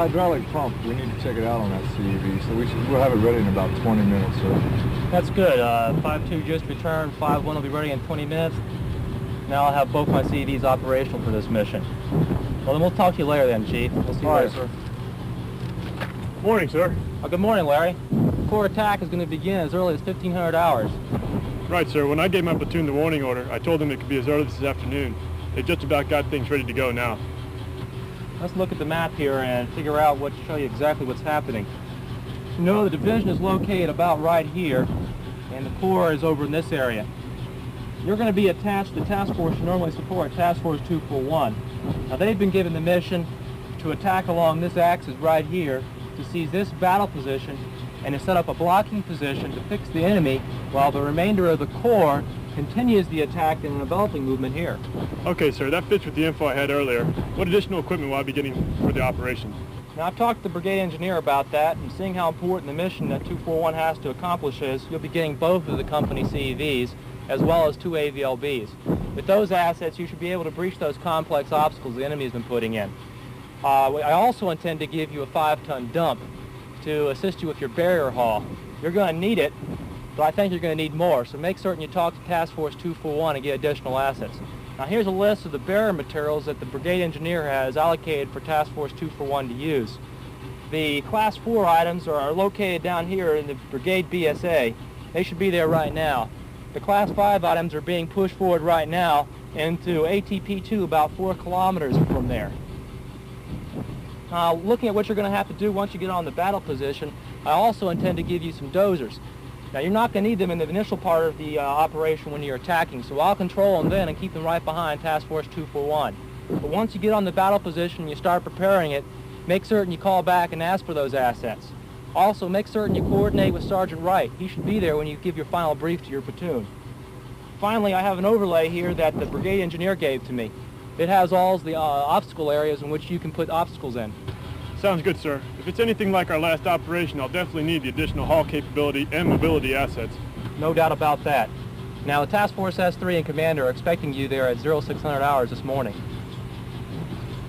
hydraulic pump, we need to check it out on that CEV, so we'll have it ready in about 20 minutes, sir. That's good. 5-2 just returned, 5-1 will be ready in 20 minutes. Now I'll have both my CEVs operational for this mission. Well, then we'll talk to you later then, Chief. We'll see you later, sir. Morning, sir. Good morning, Larry. The core attack is going to begin as early as 1500 hours. Right, sir. When I gave my platoon the warning order, I told them it could be as early as this afternoon. They just about got things ready to go now. Let's look at the map here and figure out what to show you exactly what's happening. You know, the division is located about right here, and the corps is over in this area. You're going to be attached to the task force you normally support, Task Force 241. Now, they've been given the mission to attack along this axis right here, to seize this battle position, and to set up a blocking position to fix the enemy, while the remainder of the corps continues the attack in an enveloping movement here. Okay, sir, that fits with the info I had earlier. What additional equipment will I be getting for the operation? Now, I've talked to the brigade engineer about that, and seeing how important the mission that 241 has to accomplish is, you'll be getting both of the company CEVs, as well as 2 AVLBs. With those assets, you should be able to breach those complex obstacles the enemy has been putting in. I also intend to give you a 5-ton dump to assist you with your barrier haul. You're going to need it, but I think you're going to need more, so make certain you talk to Task Force 241 and get additional assets. Now, here's a list of the barrier materials that the brigade engineer has allocated for Task Force 241 to use. The Class 4 items are located down here in the brigade BSA. They should be there right now. The Class 5 items are being pushed forward right now into ATP-2 about 4 kilometers from there. Now, looking at what you're going to have to do once you get on the battle position, I also intend to give you some dozers. Now, you're not going to need them in the initial part of the operation when you're attacking, so I'll control them then and keep them right behind Task Force 241. But once you get on the battle position and you start preparing it, make certain you call back and ask for those assets. Also, make certain you coordinate with Sergeant Wright. He should be there when you give your final brief to your platoon. Finally, I have an overlay here that the brigade engineer gave to me. It has all the obstacle areas in which you can put obstacles in. Sounds good, sir. If it's anything like our last operation, I'll definitely need the additional haul capability and mobility assets. No doubt about that. Now, the Task Force S3 and Commander are expecting you there at 0600 hours this morning.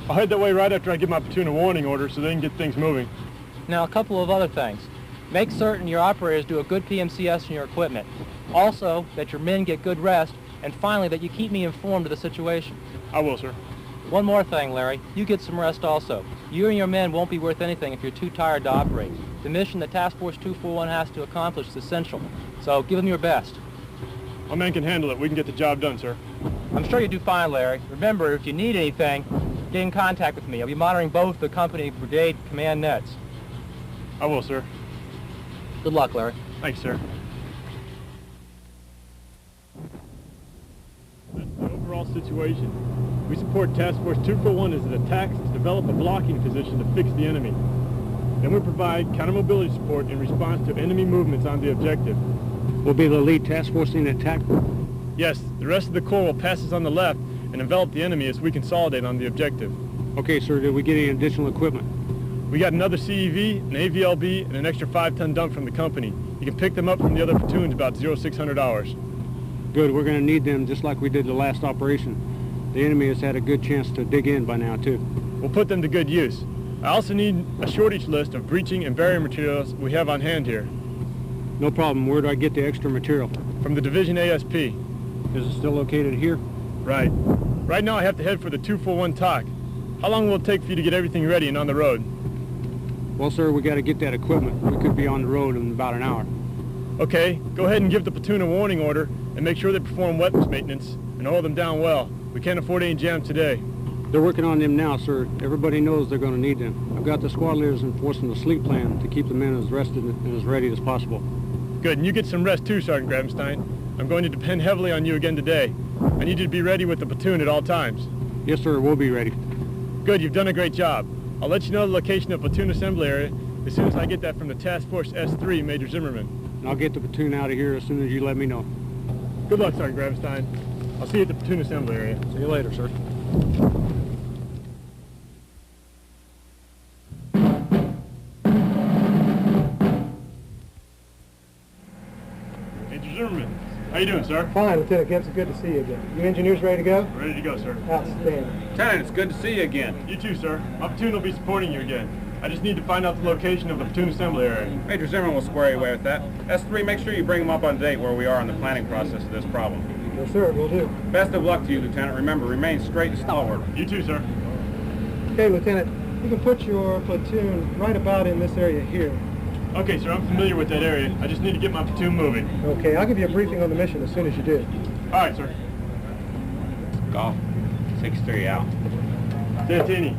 I'll head that way right after I give my platoon a warning order so they can get things moving. Now, a couple of other things. Make certain your operators do a good PMCS on your equipment. Also, that your men get good rest. And finally, that you keep me informed of the situation. I will, sir. One more thing, Larry. You get some rest also. You and your men won't be worth anything if you're too tired to operate. The mission that Task Force 241 has to accomplish is essential. So give them your best. My man can handle it. We can get the job done, sir. I'm sure you do fine, Larry. Remember, if you need anything, get in contact with me. I'll be monitoring both the company brigade command nets. I will, sir. Good luck, Larry. Thanks, sir. That's the overall situation. We support Task Force 241 as it attacks to develop a blocking position to fix the enemy. Then we provide counter-mobility support in response to enemy movements on the objective. We'll be the lead task force in the attack? Yes, the rest of the corps will pass us on the left and envelop the enemy as we consolidate on the objective. Okay, sir. Did we get any additional equipment? We got another CEV, an AVLB, and an extra 5-ton dump from the company. You can pick them up from the other platoons about 0600 hours. Good. We're going to need them just like we did the last operation. The enemy has had a good chance to dig in by now, too. We'll put them to good use. I also need a shortage list of breaching and barrier materials we have on hand here. No problem. Where do I get the extra material? From the Division ASP. Is it still located here? Right. Right now I have to head for the 241 TOC. How long will it take for you to get everything ready and on the road? Well, sir, we got to get that equipment. We could be on the road in about an hour. Okay, go ahead and give the platoon a warning order and make sure they perform weapons maintenance and oil them down well. We can't afford any jams today. They're working on them now, sir. Everybody knows they're going to need them. I've got the squad leaders enforcing the sleep plan to keep the men as rested and as ready as possible. Good, and you get some rest too, Sergeant Grabenstein. I'm going to depend heavily on you again today. I need you to be ready with the platoon at all times. Yes, sir, we'll be ready. Good, you've done a great job. I'll let you know the location of platoon assembly area as soon as I get that from the Task Force S3, Major Zimmerman. And I'll get the platoon out of here as soon as you let me know. Good luck, Sergeant Grabenstein. I'll see you at the platoon assembly area. See you later, sir. Major Zimmerman, how you doing, sir? Fine, Lieutenant Gibbs. Good to see you again. You engineers ready to go? Ready to go, sir. Outstanding. Lieutenant, it's good to see you again. You too, sir. My platoon will be supporting you again. I just need to find out the location of the platoon assembly area. Major Zimmerman will square you away with that. S3, make sure you bring him up on date where we are in the planning process of this problem. Yes, sir, will do. Best of luck to you, Lieutenant. Remember, remain straight and stalwart. You too, sir. Okay, Lieutenant, you can put your platoon right about in this area here. Okay, sir, I'm familiar with that area. I just need to get my platoon moving. Okay, I'll give you a briefing on the mission as soon as you do. All right, sir. Golf. 6-3 out. Santini,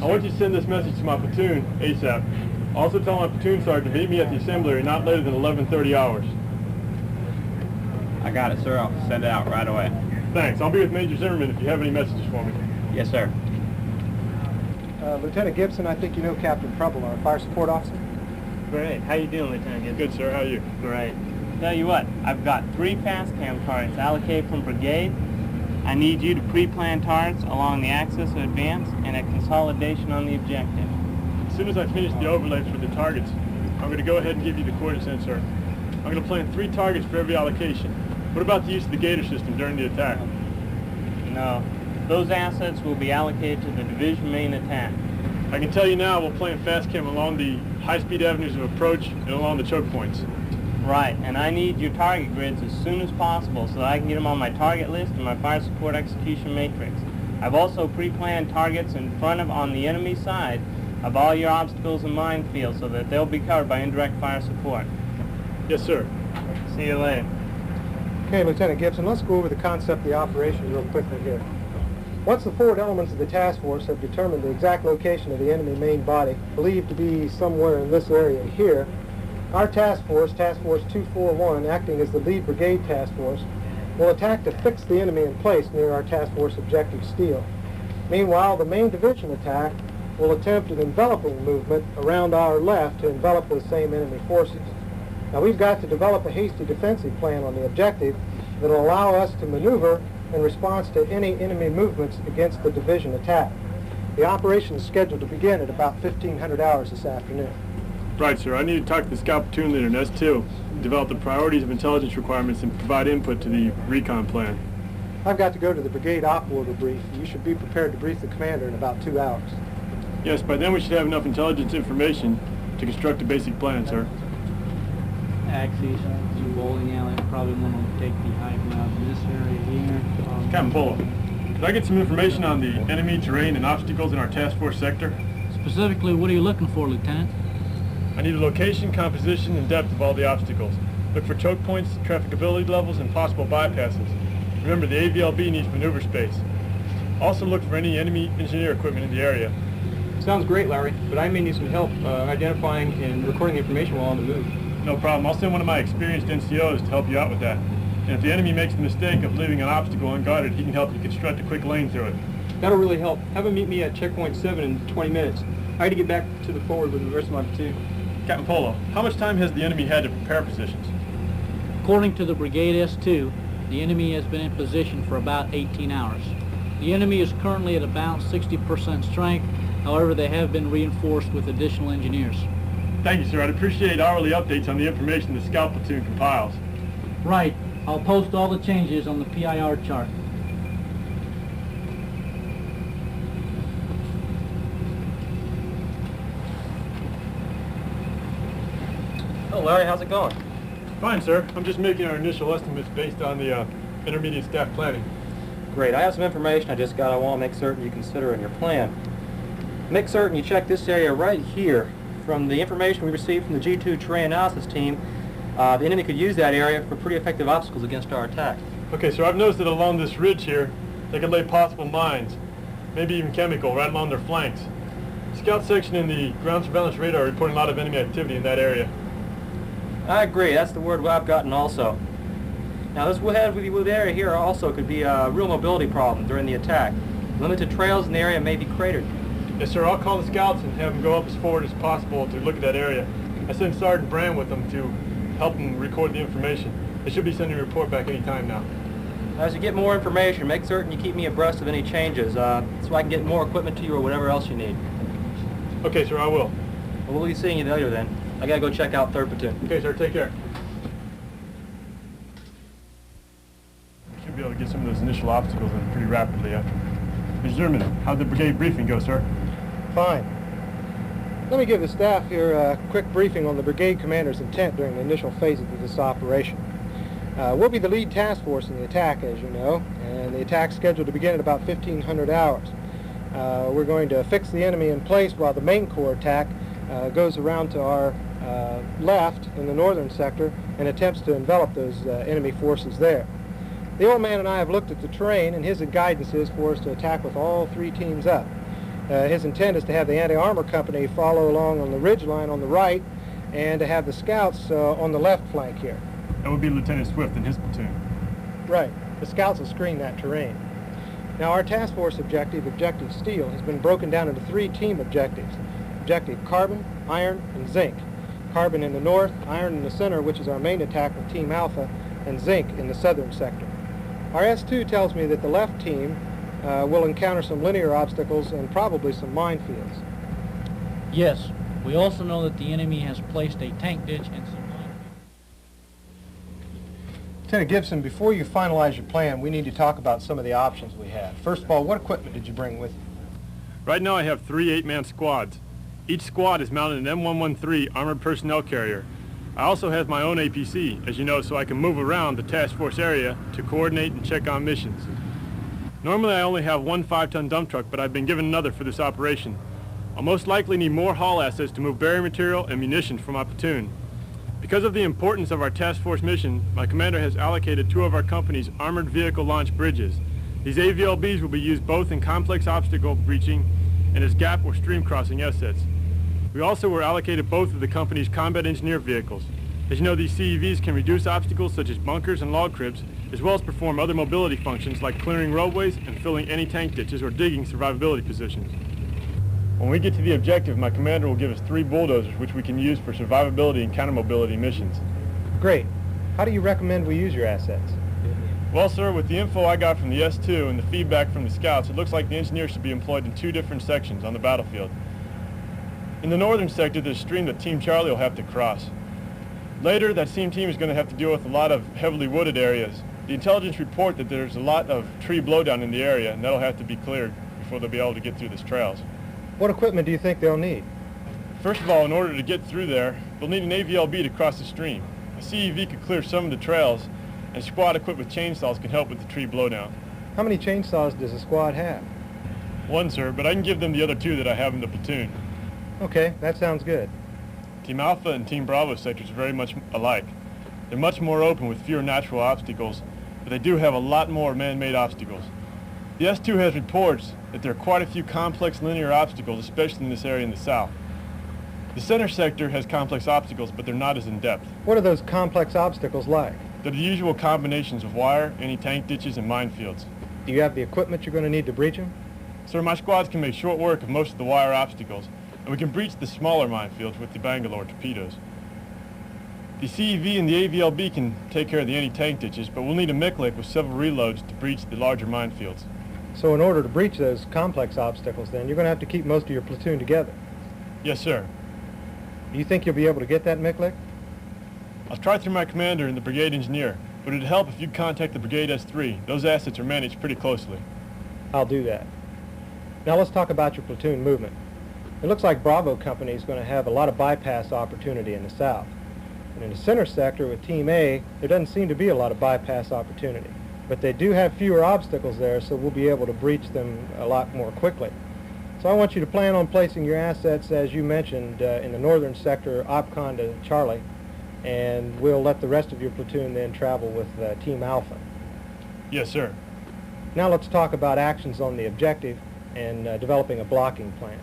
I want you to send this message to my platoon ASAP. Also tell my platoon sergeant to meet me at the assembly area not later than 11:30 hours. I got it, sir. I'll send it out right away. Thanks. I'll be with Major Zimmerman if you have any messages for me. Yes, sir. Lieutenant Gibson, I think you know Captain Prubble, our fire support officer. Great. How you doing, Lieutenant Gibson? Good, sir. How are you? Great. Tell you what, I've got 3 fast cam targets allocated from brigade. I need you to pre-plan targets along the axis of advance and a consolidation on the objective. As soon as I finish the overlays for the targets, I'm going to go ahead and give you the coordinates in, sir. I'm going to plan 3 targets for every allocation. What about the use of the Gator system during the attack? No. Those assets will be allocated to the division main attack. I can tell you now we'll plan fast cam along the high-speed avenues of approach and along the choke points. Right, and I need your target grids as soon as possible so that I can get them on my target list and my fire support execution matrix. I've also pre-planned targets in front of on the enemy side of all your obstacles and minefields so that they'll be covered by indirect fire support. Yes, sir. See you later. Okay, Lieutenant Gibson, let's go over the concept of the operation real quickly here. Once the forward elements of the task force have determined the exact location of the enemy main body, believed to be somewhere in this area here, our task force, Task Force 241, acting as the lead brigade task force, will attack to fix the enemy in place near our task force objective steel. Meanwhile, the main division attack will attempt an enveloping movement around our left to envelop those same enemy forces. Now, we've got to develop a hasty defensive plan on the objective that will allow us to maneuver in response to any enemy movements against the division attack. The operation is scheduled to begin at about 1500 hours this afternoon. Right, sir. I need to talk to the scout platoon leader in S2, develop the priorities of intelligence requirements, and provide input to the recon plan. I've got to go to the brigade op order brief. You should be prepared to brief the commander in about 2 hours. Yes, by then we should have enough intelligence information to construct a basic plan, sir. Axes, some bowling alley, probably want to take the hike out in this area here. Captain Polo, could I get some information on the enemy terrain and obstacles in our task force sector? Specifically, what are you looking for, Lieutenant? I need a location, composition, and depth of all the obstacles. Look for choke points, trafficability levels, and possible bypasses. Remember, the AVLB needs maneuver space. Also look for any enemy engineer equipment in the area. Sounds great, Larry, but I may need some help identifying and recording the information while on the move. No problem. I'll send one of my experienced NCOs to help you out with that. And if the enemy makes the mistake of leaving an obstacle unguarded, he can help you construct a quick lane through it. That'll really help. Have him meet me at checkpoint 7 in 20 minutes. I had to get back to the forward with the rest of my platoon. Captain Polo, how much time has the enemy had to prepare positions? According to the Brigade S2, the enemy has been in position for about 18 hours. The enemy is currently at about 60% strength. However, they have been reinforced with additional engineers. Thank you, sir. I'd appreciate hourly updates on the information the scout platoon compiles. Right. I'll post all the changes on the PIR chart. Oh, Larry, how's it going? Fine, sir. I'm just making our initial estimates based on the intermediate staff planning. Great. I have some information I want to make certain you consider in your plan. Make certain you check this area right here. From the information we received from the G2 terrain analysis team, the enemy could use that area for pretty effective obstacles against our attack. Okay, so I've noticed that along this ridge here, they could lay possible mines, maybe even chemical, right along their flanks. Scout section and the ground surveillance radar are reporting a lot of enemy activity in that area. I agree. That's the word I've gotten also. Now, this wood area here also could be a real mobility problem during the attack. Limited trails in the area may be cratered. Yes, sir. I'll call the scouts and have them go up as forward as possible to look at that area. I sent Sergeant Brand with them to help them record the information. They should be sending a report back any time now. As you get more information, make certain you keep me abreast of any changes so I can get more equipment to you or whatever else you need. Okay, sir, I will. Well, we'll be seeing you later then. I gotta go check out 3rd Platoon. Okay, sir, take care. Should be able to get some of those initial obstacles in pretty rapidly. Mr. Zimmerman, how'd the brigade briefing go, sir? Fine. Let me give the staff here a quick briefing on the brigade commander's intent during the initial phase of this operation. We'll be the lead task force in the attack, as you know, and the attack's scheduled to begin at about 1500 hours. We're going to fix the enemy in place while the main corps attack goes around to our left in the northern sector and attempts to envelop those enemy forces there. The old man and I have looked at the terrain, and his guidance is for us to attack with all three teams up. His intent is to have the anti-armor company follow along on the ridge line on the right and to have the scouts on the left flank here. That would be Lieutenant Swift and his platoon. Right. The scouts will screen that terrain. Now, our task force objective, Objective Steel, has been broken down into three team objectives. Objective Carbon, Iron, and Zinc. Carbon in the north, Iron in the center, which is our main attack with Team Alpha, and Zinc in the southern sector. Our S2 tells me that the left team will encounter some linear obstacles and probably some minefields. Yes, we also know that the enemy has placed a tank ditch and some... Lieutenant Gibson, before you finalize your plan, we need to talk about some of the options we have. First of all, what equipment did you bring with you? Right now I have 3 8-man squads. Each squad is mounted an M113 armored personnel carrier. I also have my own APC, as you know, so I can move around the task force area to coordinate and check on missions. Normally I only have one 5-ton dump truck, but I've been given another for this operation. I'll most likely need more haul assets to move barrier material and munitions for my platoon. Because of the importance of our task force mission, my commander has allocated 2 of our company's armored vehicle launch bridges. These AVLBs will be used both in complex obstacle breaching and as gap or stream crossing assets. We also were allocated both of the company's combat engineer vehicles. As you know, these CEVs can reduce obstacles such as bunkers and log cribs, as well as perform other mobility functions like clearing roadways and filling any tank ditches or digging survivability positions. When we get to the objective, my commander will give us 3 bulldozers which we can use for survivability and counter-mobility missions. Great. How do you recommend we use your assets? Well, sir, with the info I got from the S2 and the feedback from the scouts, it looks like the engineers should be employed in 2 different sections on the battlefield. In the northern sector, there's a stream that Team Charlie will have to cross. Later, that same team is going to have to deal with a lot of heavily wooded areas. The intelligence report that there's a lot of tree blowdown in the area, and that'll have to be cleared before they'll be able to get through these trails. What equipment do you think they'll need? First of all, in order to get through there, they'll need an AVLB to cross the stream. A CEV could clear some of the trails, and a squad equipped with chainsaws can help with the tree blowdown. How many chainsaws does a squad have? 1, sir, but I can give them the other 2 that I have in the platoon. Okay, that sounds good. Team Alpha and Team Bravo sectors are very much alike. They're much more open with fewer natural obstacles, but they do have a lot more man-made obstacles. The S2 has reports that there are quite a few complex linear obstacles, especially in this area in the south. The center sector has complex obstacles, but they're not as in-depth. What are those complex obstacles like? They're the usual combinations of wire, anti-tank ditches, and minefields. Do you have the equipment you're going to need to breach them? Sir, my squads can make short work of most of the wire obstacles, and we can breach the smaller minefields with the Bangalore torpedoes. The CEV and the AVLB can take care of the anti-tank ditches, but we'll need a MICLIC with several reloads to breach the larger minefields. So in order to breach those complex obstacles, then, you're going to have to keep most of your platoon together. Yes, sir. Do you think you'll be able to get that MICLIC? I'll try through my commander and the brigade engineer, but it'd help if you'd contact the brigade S3. Those assets are managed pretty closely. I'll do that. Now let's talk about your platoon movement. It looks like Bravo Company is going to have a lot of bypass opportunity in the south. And in the center sector with Team A, there doesn't seem to be a lot of bypass opportunity. But they do have fewer obstacles there, so we'll be able to breach them a lot more quickly. So I want you to plan on placing your assets, as you mentioned, in the northern sector, OPCON to Charlie, and we'll let the rest of your platoon then travel with Team Alpha. Yes, sir. Now let's talk about actions on the objective and developing a blocking plan.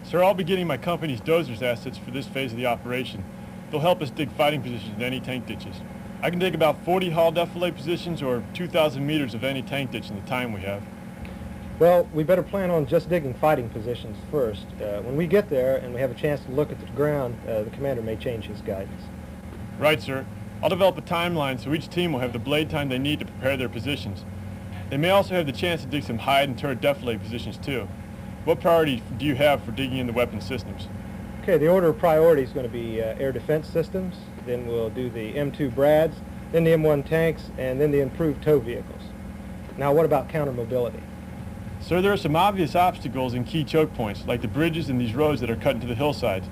Sir, I'll be getting my company's dozers assets for this phase of the operation. They'll help us dig fighting positions in any tank ditches. I can dig about 40 hull defilade positions or 2,000 meters of any tank ditch in the time we have. Well, we better plan on just digging fighting positions first. When we get there and we have a chance to look at the ground, the commander may change his guidance. Right, sir. I'll develop a timeline so each team will have the blade time they need to prepare their positions. They may also have the chance to dig some hide and turret defilade positions too. What priority do you have for digging in the weapon systems? Okay, the order of priority is going to be air defense systems, then we'll do the M2 Brads, then the M1 tanks, and then the improved tow vehicles. Now what about counter mobility? Sir, there are some obvious obstacles and key choke points, like the bridges and these roads that are cut into the hillsides.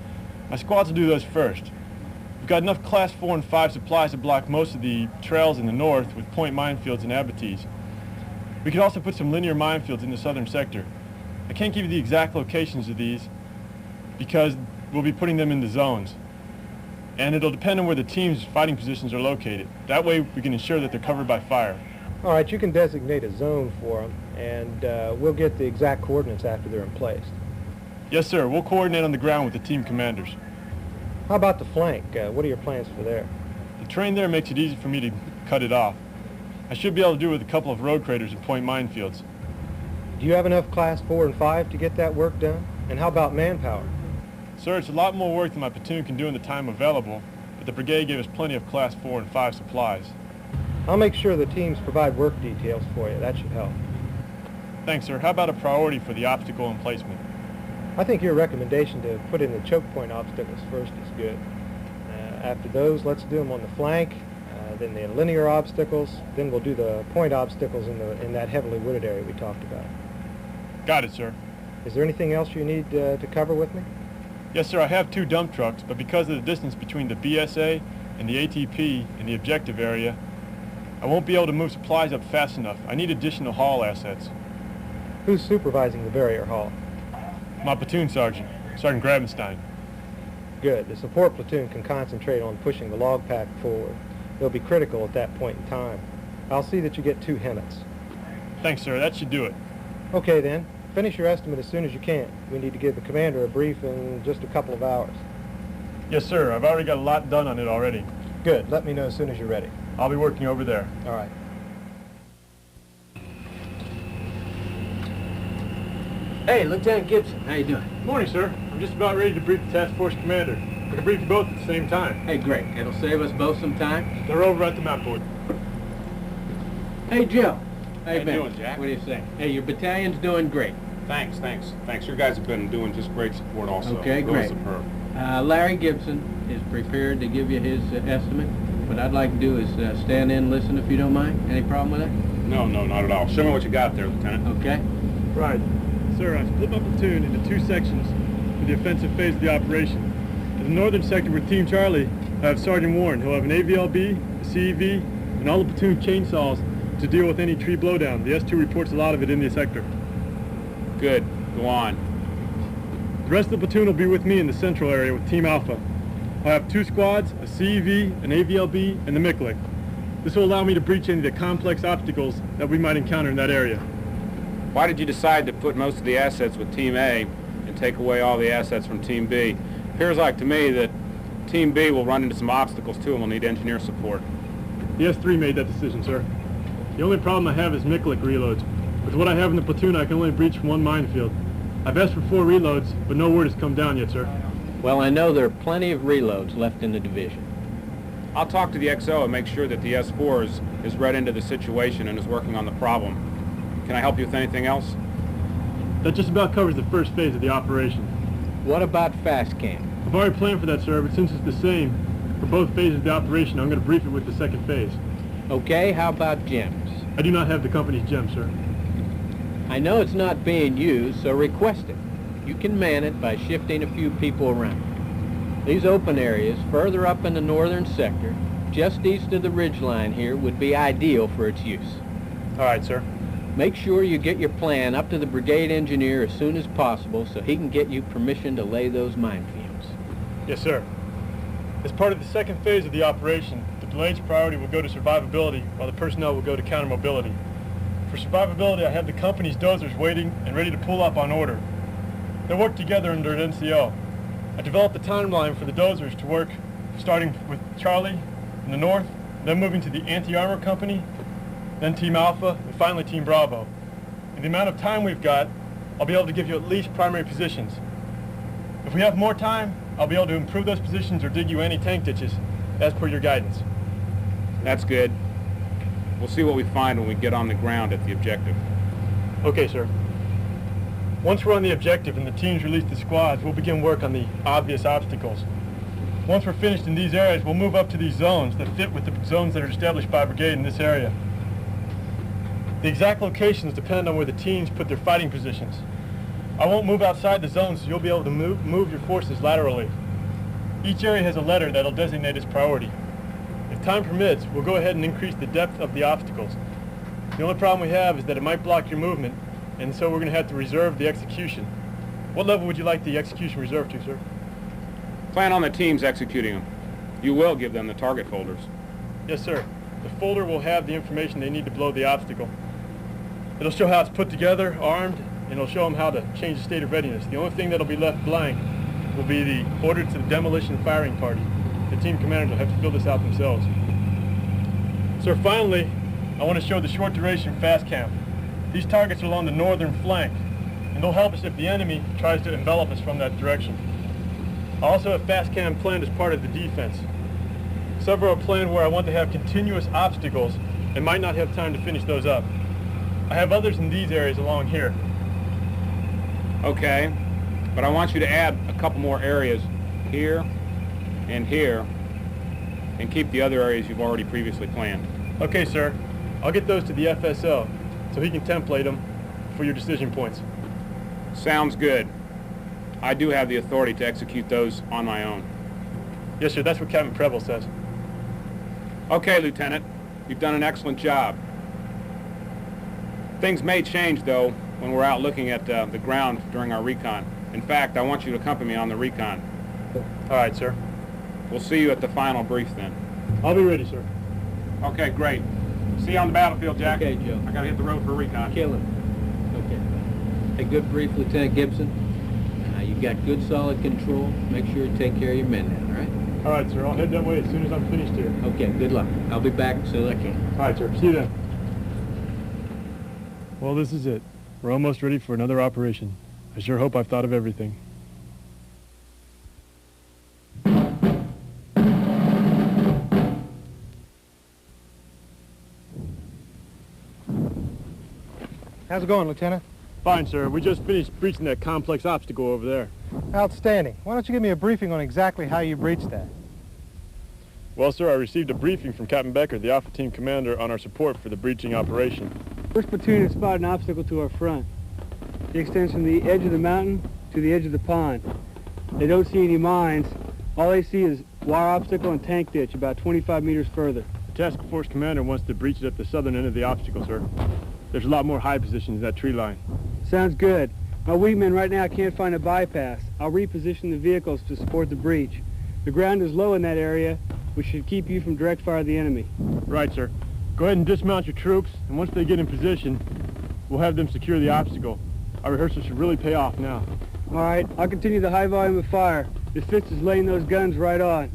My squads will do those first. We've got enough Class 4 and 5 supplies to block most of the trails in the north with point minefields and abatis. We could also put some linear minefields in the southern sector. I can't give you the exact locations of these because we'll be putting them into zones. And it'll depend on where the team's fighting positions are located. That way we can ensure that they're covered by fire. All right, you can designate a zone for them, and we'll get the exact coordinates after they're in place. Yes, sir. We'll coordinate on the ground with the team commanders. How about the flank? What are your plans for there? The terrain there makes it easy for me to cut it off. I should be able to do it with a couple of road craters and point minefields. Do you have enough Class 4 and 5 to get that work done? And how about manpower? Sir, it's a lot more work than my platoon can do in the time available, but the brigade gave us plenty of Class 4 and 5 supplies. I'll make sure the teams provide work details for you. That should help. Thanks, sir. How about a priority for the obstacle emplacement? I think your recommendation to put in the choke point obstacles first is good. After those, let's do them on the flank, then the linear obstacles, then we'll do the point obstacles in that heavily wooded area we talked about. Got it, sir. Is there anything else you need to cover with me? Yes, sir. I have 2 dump trucks, but because of the distance between the BSA and the ATP in the objective area, I won't be able to move supplies up fast enough. I need additional haul assets. Who's supervising the barrier haul? My platoon sergeant, Sergeant Grabenstein. Good. The support platoon can concentrate on pushing the log pack forward. They'll be critical at that point in time. I'll see that you get 2 Hennets. Thanks, sir. That should do it. Okay, then. Finish your estimate as soon as you can. We need to give the commander a brief in just a couple of hours. Yes, sir. I've already got a lot done on it already. Good. Let me know as soon as you're ready. I'll be working over there. All right. Hey, Lieutenant Gibson, how you doing? Morning, sir. I'm just about ready to brief the task force commander. I can brief you both at the same time. Hey, great. It'll save us both some time. They're over at the map board. Hey, Joe. How you doing, Jack? What do you say? Hey, your battalion's doing great. Thanks. Your guys have been doing just great support also. Okay, Really great. superb. Larry Gibson is prepared to give you his estimate. What I'd like to do is stand in and listen if you don't mind. Any problem with that? No, not at all. Show me what you got there, Lieutenant. Okay. Right. Sir, I split my platoon into 2 sections for the offensive phase of the operation. In the northern sector with Team Charlie, I have Sergeant Warren. He'll have an AVLB, a CEV, and all the platoon chainsaws to deal with any tree blowdown. The S2 reports a lot of it in the sector. Good. Go on. The rest of the platoon will be with me in the central area with Team Alpha. I'll have 2 squads, a CEV, an AVLB, and the MICLIC. This will allow me to breach any of the complex obstacles that we might encounter in that area. Why did you decide to put most of the assets with Team A and take away all the assets from Team B? Appears like to me that Team B will run into some obstacles too and will need engineer support. The S3 made that decision, sir. The only problem I have is MICLIC reloads. With what I have in the platoon, I can only breach 1 minefield. I've asked for 4 reloads, but no word has come down yet, sir. Well, I know there are plenty of reloads left in the division. I'll talk to the XO and make sure that the S4 is read into the situation and is working on the problem. Can I help you with anything else? That just about covers the first phase of the operation. What about fast camp? I've already planned for that, sir, but since it's the same for both phases of the operation, I'm going to brief it with the second phase. Okay, how about gems? I do not have the company's gem, sir. I know it's not being used, so request it. You can man it by shifting a few people around. These open areas further up in the northern sector, just east of the ridgeline here, would be ideal for its use. All right, sir. Make sure you get your plan up to the brigade engineer as soon as possible so he can get you permission to lay those minefields. Yes, sir. As part of the second phase of the operation, the delayed's priority will go to survivability, while the personnel will go to counter-mobility. For survivability, I have the company's dozers waiting and ready to pull up on order. They'll work together under an NCO. I developed the timeline for the dozers to work starting with Charlie in the north, then moving to the anti-armor company, then Team Alpha, and finally Team Bravo. In the amount of time we've got, I'll be able to give you at least primary positions. If we have more time, I'll be able to improve those positions or dig you any tank ditches, as per your guidance. That's good. We'll see what we find when we get on the ground at the objective. Okay, sir. Once we're on the objective and the teams release the squads, we'll begin work on the obvious obstacles. Once we're finished in these areas, we'll move up to these zones that fit with the zones that are established by brigade in this area. The exact locations depend on where the teams put their fighting positions. I won't move outside the zone, so you'll be able to move your forces laterally. Each area has a letter that'll designate its priority. If time permits, we'll go ahead and increase the depth of the obstacles. The only problem we have is that it might block your movement, and so we're going to have to reserve the execution. What level would you like the execution reserved to, sir? Plan on the teams executing them. You will give them the target folders. Yes, sir. The folder will have the information they need to blow the obstacle. It'll show how it's put together, armed, and it'll show them how to change the state of readiness. The only thing that'll be left blank will be the order to the demolition firing party. The team commanders will have to fill this out themselves. Sir, finally, I want to show the short duration fast camp. These targets are along the northern flank, and they'll help us if the enemy tries to envelop us from that direction. I also have fast cam planned as part of the defense. Several are planned where I want to have continuous obstacles and might not have time to finish those up. I have others in these areas along here. Okay, but I want you to add a couple more areas here and here, and keep the other areas you've already previously planned. Okay, sir. I'll get those to the FSO so he can template them for your decision points. Sounds good. I do have the authority to execute those on my own. Yes, sir. That's what Captain Preble says. Okay, Lieutenant. You've done an excellent job. Things may change, though, when we're out looking at the ground during our recon. In fact, I want you to accompany me on the recon. All right, sir. We'll see you at the final brief then. I'll be ready, sir. Okay, great. See you on the battlefield, Jack. Okay, Joe. I gotta hit the road for a recon. Kill him. Okay. Hey, good brief, Lieutenant Gibson. Now, you've got good, solid control. Make sure you take care of your men now, all right? All right, sir. I'll head that way as soon as I'm finished here. Okay, good luck. I'll be back as soon as I can. All right, sir. See you then. Well, this is it. We're almost ready for another operation. I sure hope I've thought of everything. How's it going, Lieutenant? Fine, sir. We just finished breaching that complex obstacle over there. Outstanding. Why don't you give me a briefing on exactly how you breached that? Well, sir, I received a briefing from Captain Becker, the Alpha Team Commander, on our support for the breaching operation. First platoon has spotted an obstacle to our front. It extends from the edge of the mountain to the edge of the pond. They don't see any mines. All they see is wire obstacle and tank ditch about 25 meters further. The task force commander wants to breach it at the southern end of the obstacle, sir. There's a lot more high positions in that tree line. Sounds good. My wingmen right now can't find a bypass. I'll reposition the vehicles to support the breach. The ground is low in that area, which should keep you from direct fire of the enemy. Right, sir. Go ahead and dismount your troops, and once they get in position, we'll have them secure the obstacle. Our rehearsal should really pay off now. All right, I'll continue the high volume of fire. The Fitz is laying those guns right on.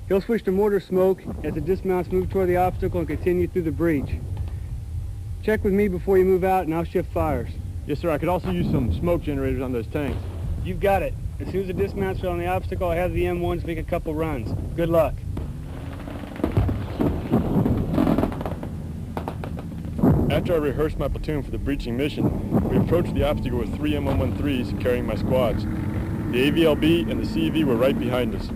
He'll switch to mortar smoke as the dismounts move toward the obstacle and continue through the breach. Check with me before you move out, and I'll shift fires. Yes, sir. I could also use some smoke generators on those tanks. You've got it. As soon as the dismounts are on the obstacle, I have the M1s make a couple runs. Good luck. After I rehearsed my platoon for the breaching mission, we approached the obstacle with 3 M113s carrying my squads. The AVLB and the CEV were right behind us.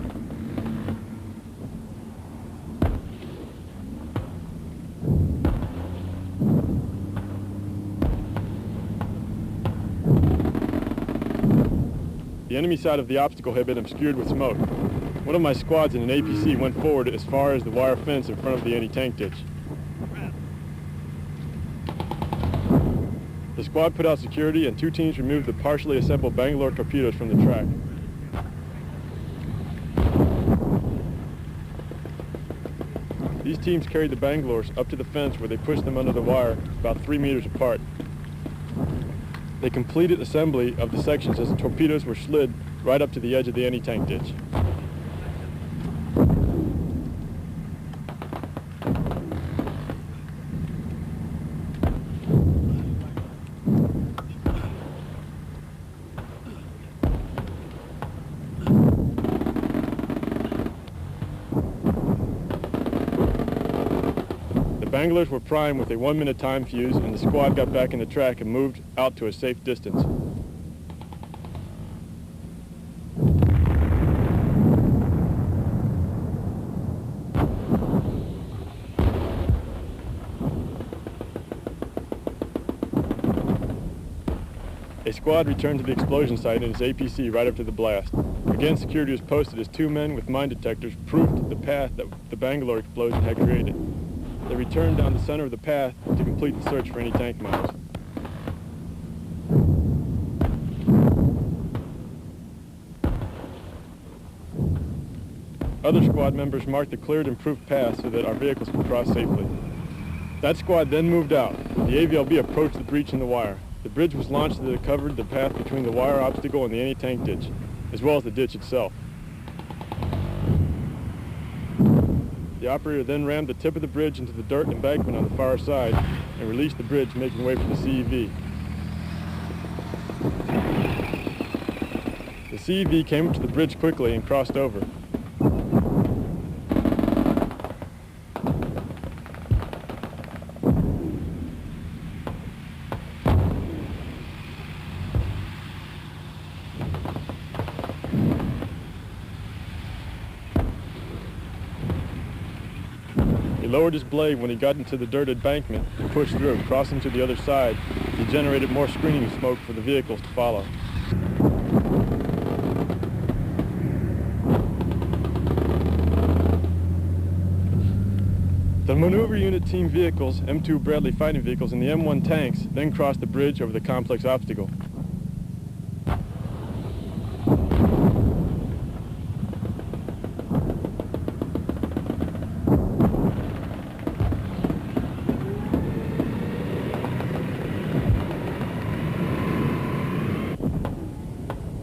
The enemy side of the obstacle had been obscured with smoke. One of my squads in an APC went forward as far as the wire fence in front of the anti-tank ditch. The squad put out security and 2 teams removed the partially assembled Bangalore torpedoes from the track. These teams carried the Bangalores up to the fence where they pushed them under the wire about 3 meters apart. They completed assembly of the sections as the torpedoes were slid right up to the edge of the anti-tank ditch. The Bangalores were primed with a 1-minute time fuse, and the squad got back in the track and moved out to a safe distance. A squad returned to the explosion site in its APC right after the blast. Again, security was posted as 2 men with mine detectors proved the path that the Bangalore explosion had created. They returned down the center of the path to complete the search for any tank mines. Other squad members marked the cleared and proved path so that our vehicles could cross safely. That squad then moved out. The AVLB approached the breach in the wire. The bridge was launched that covered the path between the wire obstacle and the anti-tank ditch, as well as the ditch itself. The operator then rammed the tip of the bridge into the dirt embankment on the far side and released the bridge, making way for the CEV. The CEV came up to the bridge quickly and crossed over. He lowered his blade when he got into the dirt embankment and pushed through, crossing to the other side. He generated more screening smoke for the vehicles to follow. The maneuver unit team vehicles, M2 Bradley fighting vehicles, and the M1 tanks then crossed the bridge over the complex obstacle.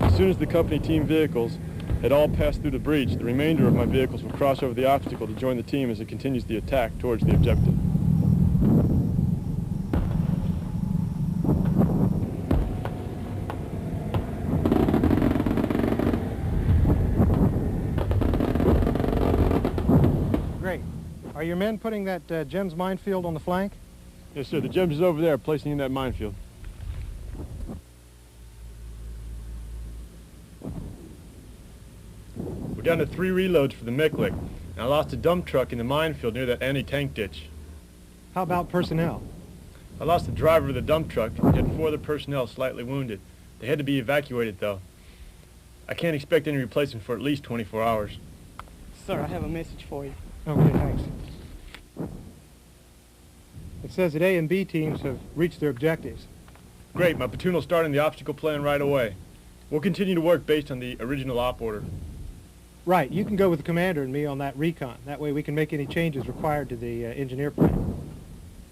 As soon as the company team vehicles had all passed through the breach, the remainder of my vehicles will cross over the obstacle to join the team as it continues the attack towards the objective. Great. Are your men putting that GEMS minefield on the flank? Yes, sir. The GEMS is over there, placing in that minefield. We're down to 3 reloads for the Miklik, and I lost a dump truck in the minefield near that anti-tank ditch. How about personnel? I lost the driver of the dump truck and had 4 other personnel slightly wounded. They had to be evacuated, though. I can't expect any replacement for at least 24 hours. Sir, I have a message for you. Okay, thanks. It says that A and B teams have reached their objectives. Great, my platoon will start on the obstacle plan right away. We'll continue to work based on the original op order. Right, you can go with the commander and me on that recon. That way we can make any changes required to the engineer plan.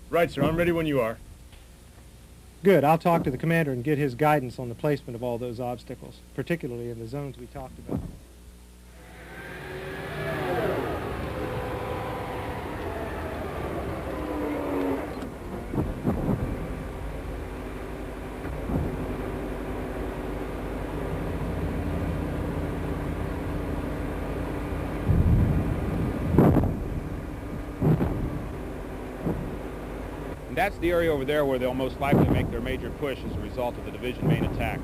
Right, sir, I'm ready when you are. Good, I'll talk to the commander and get his guidance on the placement of all those obstacles, particularly in the zones we talked about. That's the area over there where they'll most likely make their major push as a result of the division main attack.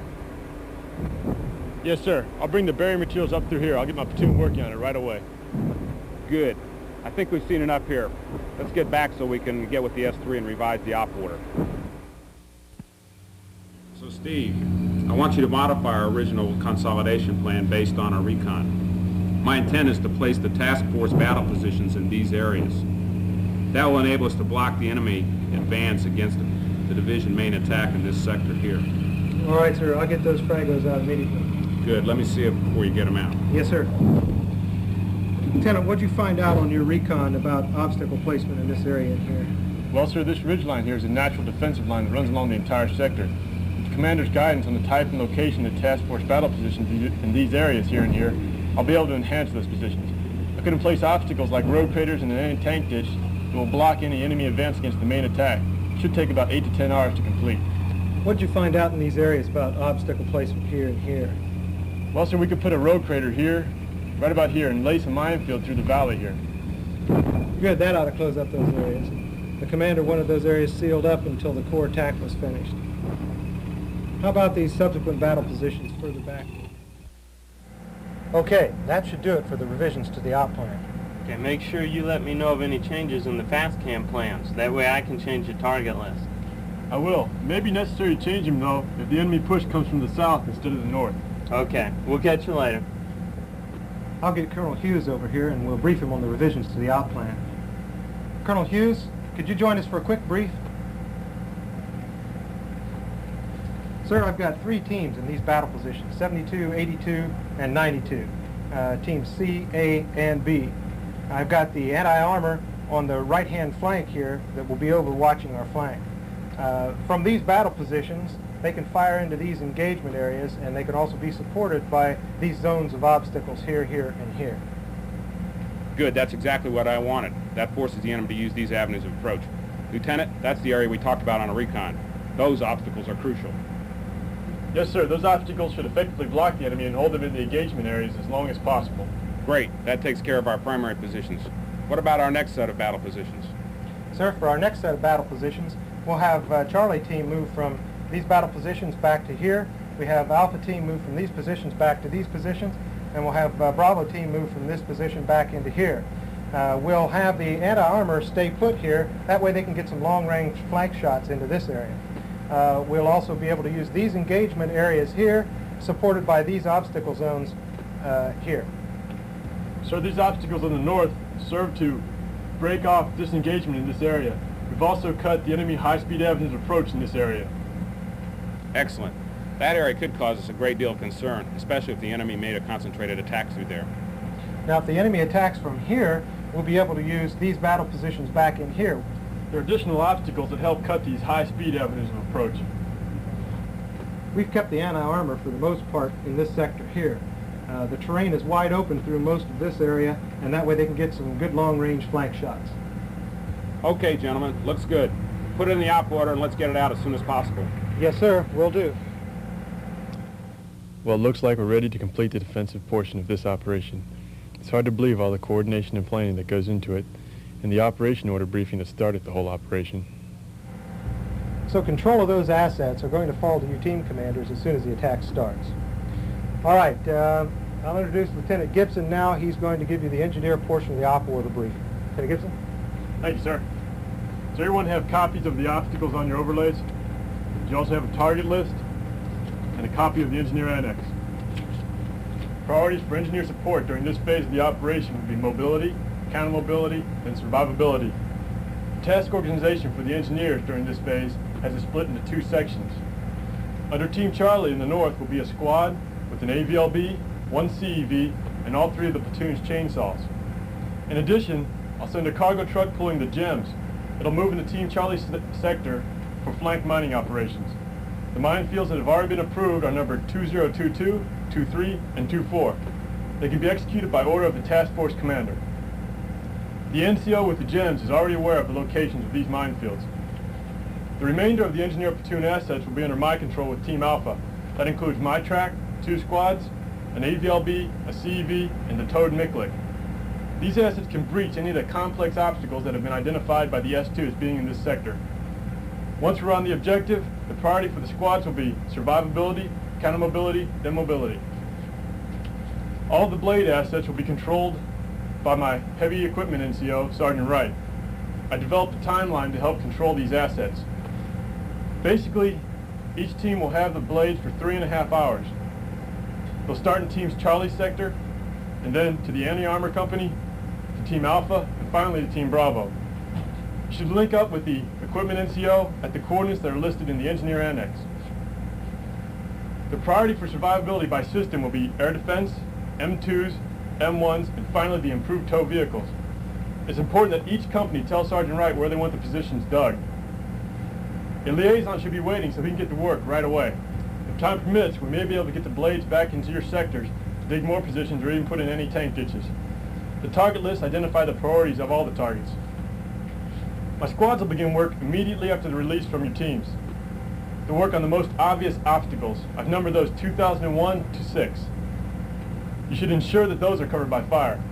Yes, sir. I'll bring the barrier materials up through here. I'll get my platoon working on it right away. Good. I think we've seen enough here. Let's get back so we can get with the S3 and revise the op order. So, Steve, I want you to modify our original consolidation plan based on our recon. My intent is to place the task force battle positions in these areas. That will enable us to block the enemy advance against the division main attack in this sector here. All right, sir. I'll get those fragos out immediately. Good. Let me see it before you get them out. Yes, sir. Lieutenant, what'd you find out on your recon about obstacle placement in this area in here? Well, sir, this ridge line here is a natural defensive line that runs along the entire sector. With the commander's guidance on the type and location of task force battle positions in these areas here and here, I'll be able to enhance those positions. I could place obstacles like road craters and an anti-tank ditch that will block any enemy advance against the main attack. It should take about 8 to 10 hours to complete. What did you find out in these areas about obstacle placement here and here? Well, sir, we could put a road crater here, right about here, and lace a minefield through the valley here. Good, that ought to close up those areas. The commander wanted those areas sealed up until the core attack was finished. How about these subsequent battle positions further back? Okay, that should do it for the revisions to the op plan. Okay, make sure you let me know of any changes in the fast cam plans. That way I can change the target list. I will. It may be necessary to change them, though, if the enemy push comes from the south instead of the north. Okay, we'll catch you later. I'll get Colonel Hughes over here and we'll brief him on the revisions to the out plan. Colonel Hughes, could you join us for a quick brief? Sir, I've got 3 teams in these battle positions, 72, 82, and 92. Teams C, A, and B. I've got the anti-armor on the right-hand flank here that will be overwatching our flank. From these battle positions, they can fire into these engagement areas, and they can also be supported by these zones of obstacles here, here, and here. Good, that's exactly what I wanted. That forces the enemy to use these avenues of approach. Lieutenant, that's the area we talked about on a recon. Those obstacles are crucial. Yes, sir. Those obstacles should effectively block the enemy and hold them in the engagement areas as long as possible. Great, that takes care of our primary positions. What about our next set of battle positions? Sir, for our next set of battle positions, we'll have Charlie team move from these battle positions back to here. We have Alpha team move from these positions back to these positions, and we'll have Bravo team move from this position back into here. We'll have the anti-armor stay put here. That way they can get some long-range flank shots into this area. We'll also be able to use these engagement areas here, supported by these obstacle zones here. Sir, these obstacles on the north serve to break off disengagement in this area. We've also cut the enemy high-speed avenues of approach in this area. Excellent. That area could cause us a great deal of concern, especially if the enemy made a concentrated attack through there. Now, if the enemy attacks from here, we'll be able to use these battle positions back in here. There are additional obstacles that help cut these high-speed avenues of approach. We've kept the anti-armor for the most part in this sector here. The terrain is wide open through most of this area, and that way they can get some good long-range flank shots. Okay, gentlemen, looks good. Put it in the op order and let's get it out as soon as possible. Yes, sir, will do. Well, it looks like we're ready to complete the defensive portion of this operation. It's hard to believe all the coordination and planning that goes into it, and the operation order briefing that started the whole operation. So control of those assets are going to fall to you team commanders as soon as the attack starts. All right, I'll introduce Lieutenant Gibson now. He's going to give you the engineer portion of the op order briefing. Lieutenant Gibson? Thank you, sir. Does everyone have copies of the obstacles on your overlays? You also have a target list and a copy of the engineer annex. Priorities for engineer support during this phase of the operation would be mobility, counter-mobility, and survivability. The task organization for the engineers during this phase has it split into 2 sections. Under Team Charlie in the north will be a squad with an AVLB, 1 CEV, and all 3 of the platoon's chainsaws. In addition, I'll send a cargo truck pulling the gems. It'll move into Team Charlie's sector for flank mining operations. The minefields that have already been approved are numbered 2022, 23, and 24. They can be executed by order of the task force commander. The NCO with the gems is already aware of the locations of these minefields. The remainder of the engineer platoon assets will be under my control with Team Alpha. That includes my track, 2 squads, an AVLB, a CEV, and the towed Miklik. These assets can breach any of the complex obstacles that have been identified by the S2 as being in this sector. Once we're on the objective, the priority for the squads will be survivability, counter-mobility, then mobility. All of the blade assets will be controlled by my heavy equipment NCO, Sergeant Wright. I developed a timeline to help control these assets. Basically, each team will have the blades for 3.5 hours. They'll start in Team's Charlie sector, and then to the anti-armor company, to Team Alpha, and finally to Team Bravo. You should link up with the equipment NCO at the coordinates that are listed in the engineer annex. The priority for survivability by system will be air defense, M2s, M1s, and finally the improved tow vehicles. It's important that each company tell Sergeant Wright where they want the positions dug. A liaison should be waiting so he can get to work right away. If time permits, we may be able to get the blades back into your sectors to dig more positions or even put in any tank ditches. The target lists identify the priorities of all the targets. My squads will begin work immediately after the release from your teams. To work on the most obvious obstacles, I've numbered those 2001 to 6. You should ensure that those are covered by fire.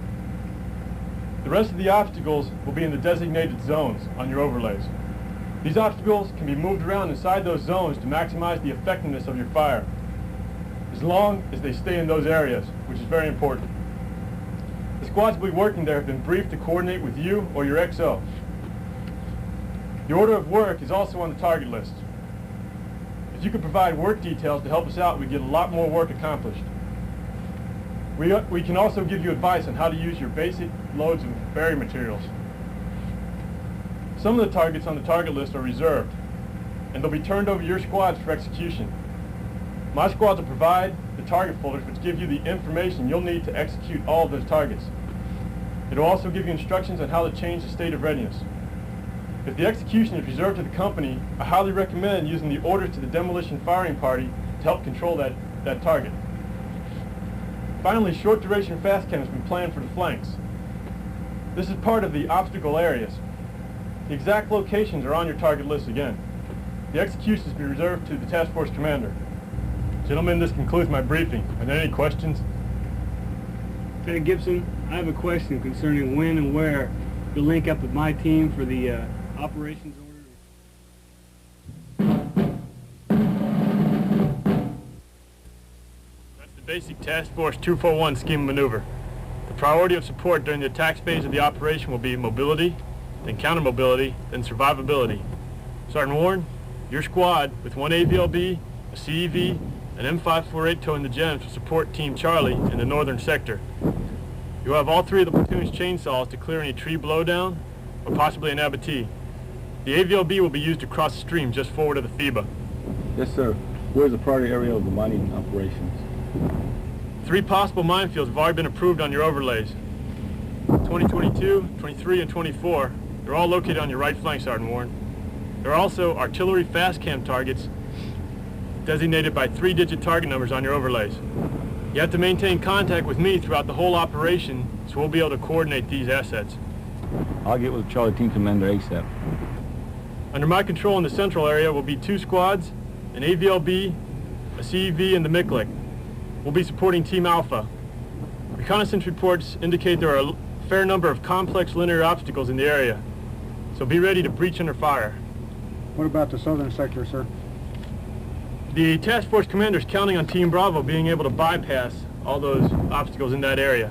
The rest of the obstacles will be in the designated zones on your overlays. These obstacles can be moved around inside those zones to maximize the effectiveness of your fire, as long as they stay in those areas, which is very important. The squads will be working there have been briefed to coordinate with you or your XO. The order of work is also on the target list. If you could provide work details to help us out, we'd get a lot more work accomplished. We can also give you advice on how to use your basic loads of buried materials. Some of the targets on the target list are reserved, and they'll be turned over to your squads for execution. My squads will provide the target folders which give you the information you'll need to execute all of those targets. It'll also give you instructions on how to change the state of readiness. If the execution is reserved to the company, I highly recommend using the orders to the demolition firing party to help control that target. Finally, short duration fast chem has been planned for the flanks. This is part of the obstacle areas. The exact locations are on your target list again. The execution is to be reserved to the task force commander. Gentlemen, this concludes my briefing. Are there any questions? Lieutenant Gibson, I have a question concerning when and where you'll link up with my team for the operations order. That's the basic Task Force 241 scheme of maneuver. The priority of support during the attack phase of the operation will be mobility, then counter-mobility, then survivability. Sergeant Warren, your squad with one AVLB, a CEV, an M548 towing the gens will support Team Charlie in the northern sector. You'll have all three of the platoon's chainsaws to clear any tree blowdown or possibly an abattis. The AVLB will be used to cross the stream just forward of the FIBA. Yes, sir. Where's the priority area of the mining operations? 3 possible minefields have already been approved on your overlays. 2022, 23, and 24. They're all located on your right flank, Sergeant Warren. There are also artillery fast cam targets designated by 3-digit target numbers on your overlays. You have to maintain contact with me throughout the whole operation, so we'll be able to coordinate these assets. I'll get with Charlie Team Commander ASAP. Under my control in the central area will be 2 squads, an AVLB, a CEV, and the MICLIC. We'll be supporting Team Alpha. Reconnaissance reports indicate there are a fair number of complex linear obstacles in the area, so be ready to breach under fire. What about the southern sector, sir? The task force commander is counting on Team Bravo being able to bypass all those obstacles in that area.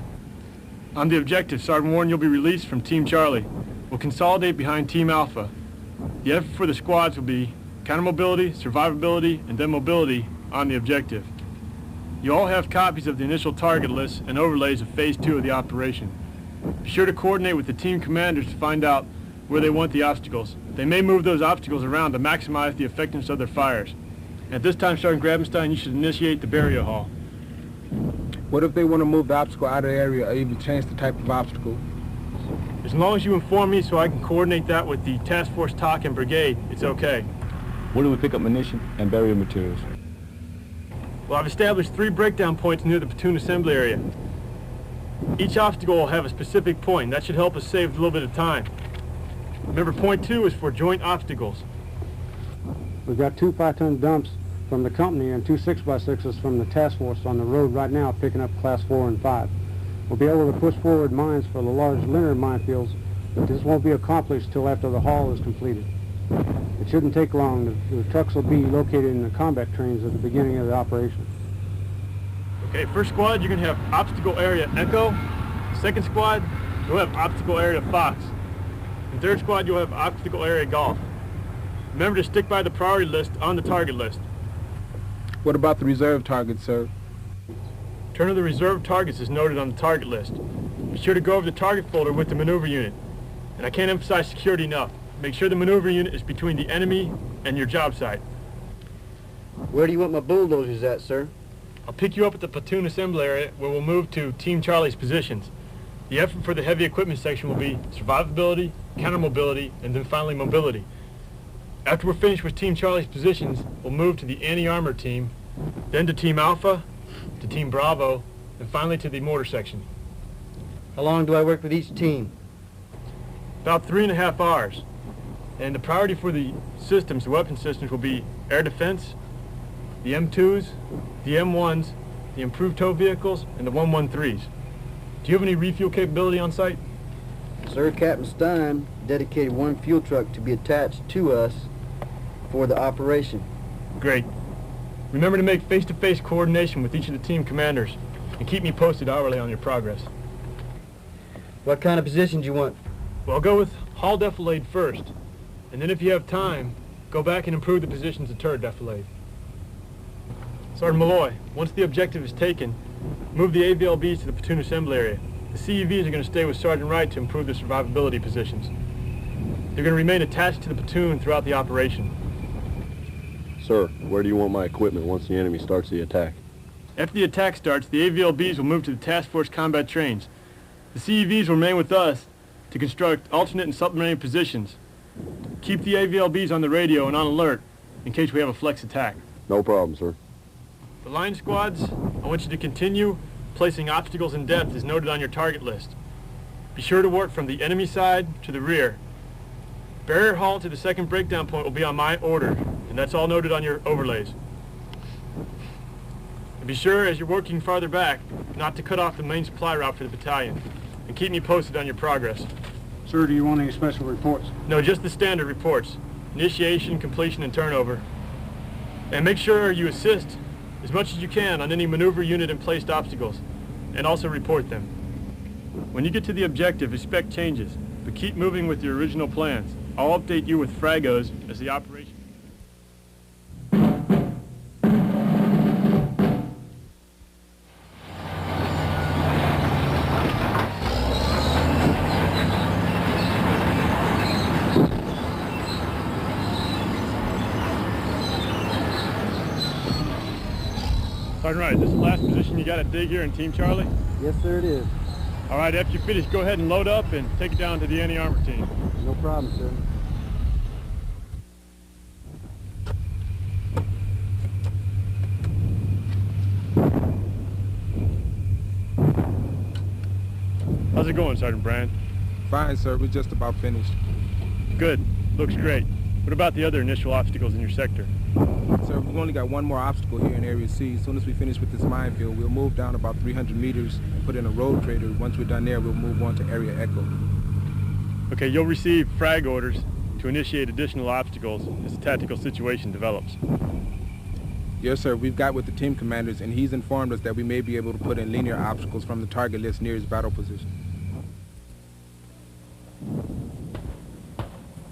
On the objective, Sergeant Warren, you'll be released from Team Charlie. We'll consolidate behind Team Alpha. The effort for the squads will be counter-mobility, survivability, and then mobility on the objective. You all have copies of the initial target list and overlays of Phase 2 of the operation. Be sure to coordinate with the team commanders to find out where they want the obstacles. They may move those obstacles around to maximize the effectiveness of their fires. At this time, Sergeant Grabenstein, you should initiate the burial hall. What if they want to move the obstacle out of the area or even change the type of obstacle? As long as you inform me so I can coordinate that with the Task Force TOC and Brigade, it's okay. Where do we pick up munition and burial materials? Well, I've established 3 breakdown points near the platoon assembly area. Each obstacle will have a specific point. That should help us save a little bit of time. Remember, point 2 is for joint obstacles. We've got 2 5-ton dumps from the company and 2 6x6s from the task force on the road right now picking up class 4 and 5. We'll be able to push forward mines for the large linear minefields, but this won't be accomplished till after the haul is completed. It shouldn't take long. The trucks will be located in the combat trains at the beginning of the operation. Okay, first squad, you're going to have obstacle area Echo. Second squad, you'll have obstacle area Fox. And third squad, you'll have obstacle area Golf. Remember to stick by the priority list on the target list. What about the reserve targets, sir? Turn of the reserve targets is noted on the target list. Be sure to go over the target folder with the maneuver unit. And I can't emphasize security enough. Make sure the maneuver unit is between the enemy and your job site. Where do you want my bulldozers at, sir? I'll pick you up at the platoon assembly area where we'll move to Team Charlie's positions. The effort for the heavy equipment section will be survivability, counter-mobility, and then finally mobility. After we're finished with Team Charlie's positions, we'll move to the anti-armor team, then to Team Alpha, to Team Bravo, and finally to the mortar section. How long do I work with each team? About 3.5 hours. And the priority for the systems, the weapon systems, will be air defense, the M2s, the M1s, the improved tow vehicles, and the 113s. Do you have any refuel capability on site? Sir, Captain Stein dedicated 1 fuel truck to be attached to us for the operation. Great. Remember to make face-to-face coordination with each of the team commanders and keep me posted hourly on your progress. What kind of positions you want? Well, I'll go with hull defilade first, and then if you have time, go back and improve the positions of turret defilade. Sergeant Malloy, once the objective is taken, move the AVLBs to the platoon assembly area. The CEVs are going to stay with Sergeant Wright to improve their survivability positions. They're going to remain attached to the platoon throughout the operation. Sir, where do you want my equipment once the enemy starts the attack? After the attack starts, the AVLBs will move to the Task Force combat trains. The CEVs will remain with us to construct alternate and supplementary positions. Keep the AVLBs on the radio and on alert in case we have a flex attack. No problem, sir. The line squads, I want you to continue placing obstacles in depth as noted on your target list. Be sure to work from the enemy side to the rear. Barrier halt to the second breakdown point will be on my order, and that's all noted on your overlays. And be sure, as you're working farther back, not to cut off the main supply route for the battalion, and keep me posted on your progress. Sir, do you want any special reports? No, just the standard reports. Initiation, completion, and turnover. And make sure you assist as much as you can on any maneuver unit and placed obstacles, and also report them. When you get to the objective, expect changes, but keep moving with your original plans. I'll update you with fragos as the operation... Sergeant Wright, this is the last position you got to dig here in Team Charlie? Yes, sir, it is. All right, after you finish, go ahead and load up and take it down to the anti-armor team. No problem, sir. How's it going, Sergeant Brand? Fine, sir. We're just about finished. Good. Looks great. What about the other initial obstacles in your sector? Sir, we've only got one more obstacle here in Area C. As soon as we finish with this minefield, we'll move down about 300 meters and put in a road trader. Once we're done there, we'll move on to Area Echo. Okay, you'll receive frag orders to initiate additional obstacles as the tactical situation develops. Yes, sir. We've got with the team commanders, and he's informed us that we may be able to put in linear obstacles from the target list near his battle position.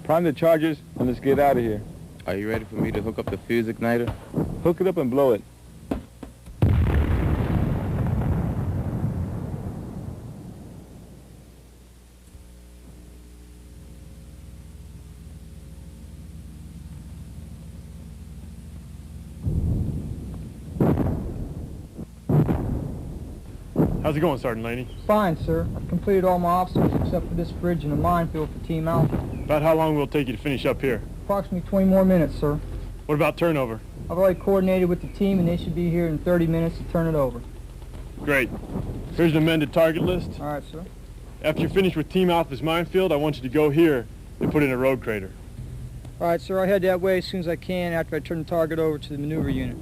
Prime the charges and let's get out of here. Are you ready for me to hook up the fuse igniter? Hook it up and blow it. How's it going, Sergeant Laney? Fine, sir. I've completed all my obstacles except for this bridge and a minefield for Team Alpha. About how long will it take you to finish up here? Approximately 20 more minutes, sir. What about turnover? I've already coordinated with the team and they should be here in 30 minutes to turn it over. Great. Here's an amended target list. All right, sir. After you're finished with Team Alpha's minefield, I want you to go here and put in a road crater. All right, sir. I'll head that way as soon as I can after I turn the target over to the maneuver unit.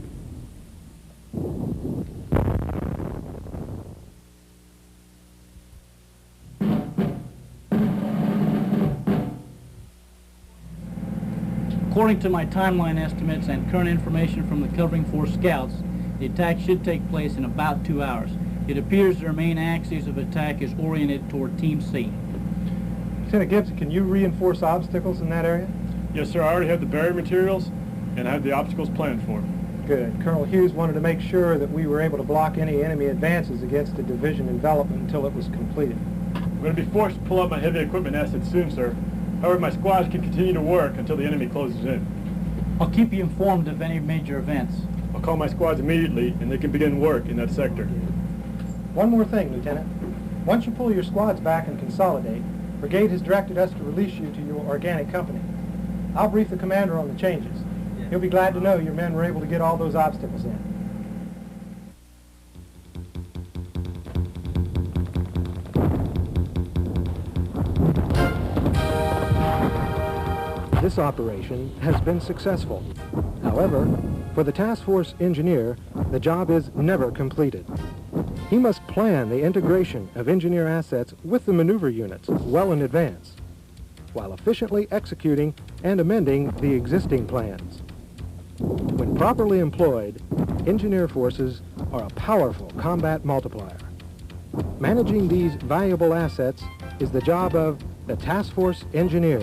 According to my timeline estimates and current information from the covering force scouts, the attack should take place in about 2 hours. It appears their main axis of attack is oriented toward Team C. Lieutenant Gibson, can you reinforce obstacles in that area? Yes, sir. I already have the barrier materials and I have the obstacles planned for them. Good. Colonel Hughes wanted to make sure that we were able to block any enemy advances against the division envelopment until it was completed. I'm going to be forced to pull out my heavy equipment assets soon, sir. However, my squads can continue to work until the enemy closes in. I'll keep you informed of any major events. I'll call my squads immediately and they can begin work in that sector. One more thing, Lieutenant. Once you pull your squads back and consolidate, Brigade has directed us to release you to your organic company. I'll brief the commander on the changes. He'll be glad to know your men were able to get all those obstacles in. This operation has been successful. However, for the task force engineer, the job is never completed. He must plan the integration of engineer assets with the maneuver units well in advance, while efficiently executing and amending the existing plans. When properly employed, engineer forces are a powerful combat multiplier. Managing these valuable assets is the job of the task force engineer.